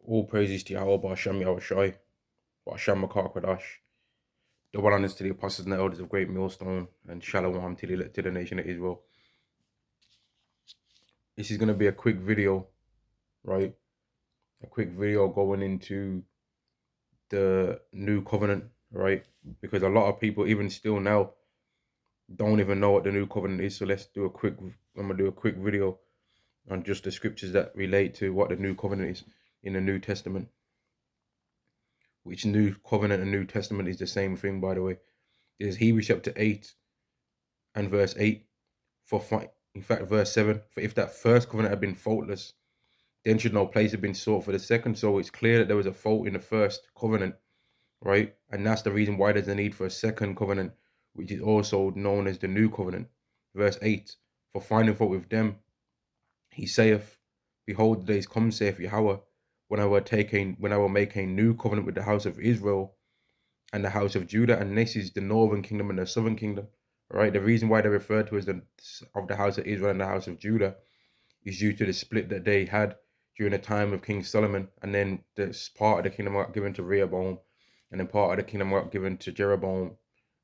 All praises to Yahweh, Ba'ashem Yahushai, Ba'ashem Makar double honors to the apostles and the elders of Great Millstone, and Shalom to the nation of Israel. This is going to be a quick video, right? A quick video going into the new covenant, right? Because a lot of people, even still now, don't even know what the new covenant is. So I'm going to do a quick video on just the scriptures that relate to what the new covenant is in the New Testament. Which new covenant and New Testament is the same thing, by the way. There's Hebrews chapter 8 and verse 8. In fact, verse 7. For if that first covenant had been faultless, then should no place have been sought for the second. So it's clear that there was a fault in the first covenant, right? And that's the reason why there's a need for a second covenant, which is also known as the new covenant. Verse 8. For finding fault with them, he saith, Behold, the days come, saith Yahweh, when I will make a new covenant with the house of Israel and the house of Judah, and this is the northern kingdom and the southern kingdom. Right? The reason why they're referred to as the house of Israel and the house of Judah is due to the split that they had during the time of King Solomon, and then this part of the kingdom got given to Rehoboam, and then part of the kingdom got given to Jeroboam,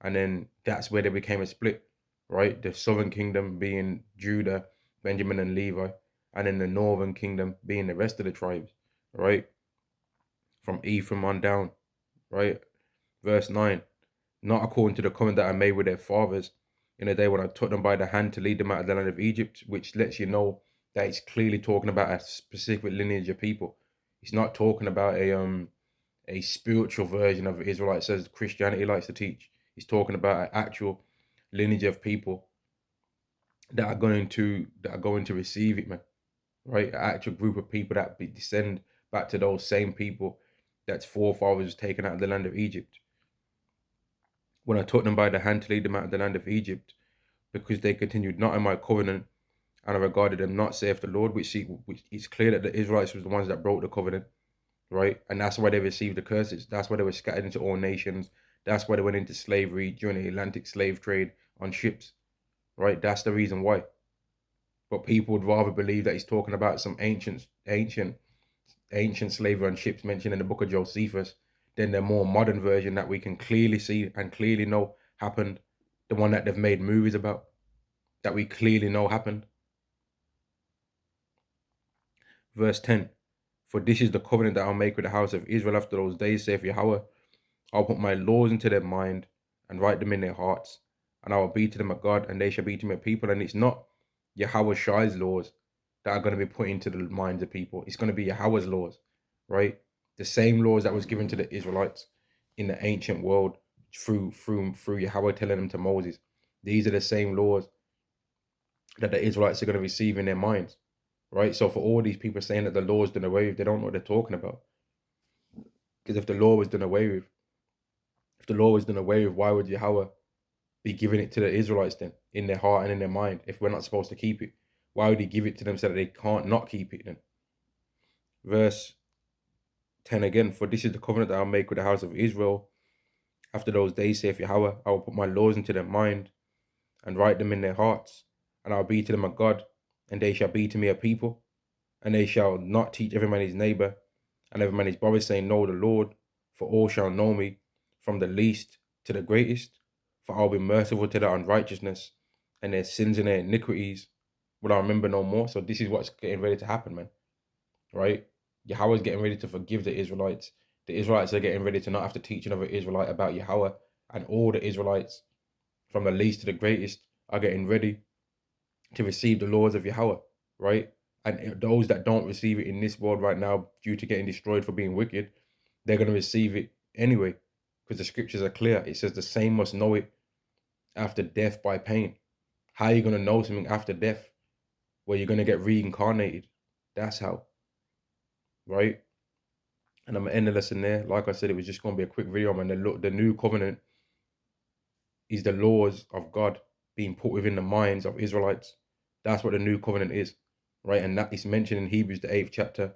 and then that's where they became a split, right? The southern kingdom being Judah, Benjamin, and Levi, and then the northern kingdom being the rest of the tribes, right? From Ephraim on down, right? Verse 9, not according to the covenant that I made with their fathers in the day when I took them by the hand to lead them out of the land of Egypt, which lets you know that it's clearly talking about a specific lineage of people. It's not talking about a spiritual version of Israelites as Christianity likes to teach. It's talking about an actual lineage of people that are going to receive it, man. Right? An actual group of people that descend back to those same people that's forefathers taken out of the land of Egypt. When I took them by the hand to lead them out of the land of Egypt, because they continued not in my covenant, and I regarded them not, saith the Lord, which it's clear that the Israelites was the ones that broke the covenant, right? And that's why they received the curses. That's why they were scattered into all nations. That's why they went into slavery during the Atlantic slave trade on ships, right? That's the reason why. But people would rather believe that he's talking about some ancient slavery on ships mentioned in the book of Josephus than the more modern version that we can clearly see and clearly know happened, the one that they've made movies about, that we clearly know happened. Verse 10, for this is the covenant that I'll make with the house of Israel after those days, saith Yahweh. I'll put my laws into their mind and write them in their hearts, and I will be to them a God, and they shall be to me a people. And it's not Yahweh Shai's laws that are going to be put into the minds of people. It's going to be Yahweh's laws, right? The same laws that was given to the Israelites in the ancient world through Yahweh telling them to Moses. These are the same laws that the Israelites are going to receive in their minds, right? So for all these people saying that the law is done away with, they don't know what they're talking about. Because if the law was done away with, why would Yahweh be giving it to the Israelites then, in their heart and in their mind, if we're not supposed to keep it? Why would he give it to them so that they can't not keep it then? Verse 10 again, for this is the covenant that I'll make with the house of Israel. After those days, saith Yahweh, I will put my laws into their mind and write them in their hearts, and I'll be to them a God, and they shall be to me a people. And they shall not teach every man his neighbor, and every man his brother, saying, Know the Lord, for all shall know me, from the least to the greatest. For I'll be merciful to their unrighteousness, and their sins and their iniquities will I remember no more. So this is what's getting ready to happen, man. Right? Yahweh's getting ready to forgive the Israelites. The Israelites are getting ready to not have to teach another Israelite about Yahweh. And all the Israelites, from the least to the greatest, are getting ready to receive the laws of Yahweh, right? And those that don't receive it in this world right now due to getting destroyed for being wicked, they're going to receive it anyway, because the scriptures are clear. It says the same must know it after death by pain. How are you going to know something after death where you're going to get reincarnated? That's how, right? And I'm going to end the lesson there. Like I said, it was just going to be a quick video, man. The new covenant is the laws of God being put within the minds of Israelites. That's what the new covenant is, right? And that is mentioned in Hebrews, the 8th chapter,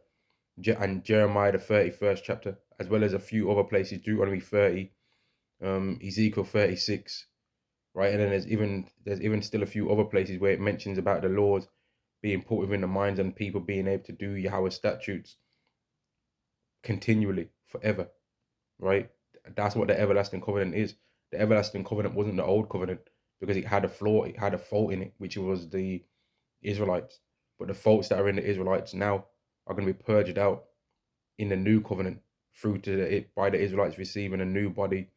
and Jeremiah, the 31st chapter, as well as a few other places, Deuteronomy 30, Ezekiel 36, right? And then there's even still a few other places where it mentions about the laws being put within the minds and people being able to do Yahweh's statutes. continually, forever, right? That's what the everlasting covenant is. The everlasting covenant wasn't the old covenant because it had a flaw, it had a fault in it, which was the Israelites. But the faults that are in the Israelites now are going to be purged out in the new covenant through to it by the Israelites receiving a new body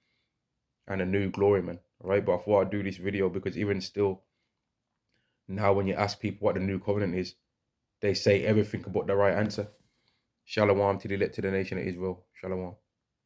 and a new glory, man. Right? But I thought I'd do this video because even still, now when you ask people what the new covenant is, they say everything but the right answer. Shalom to the elect to the nation of Israel. Shalom.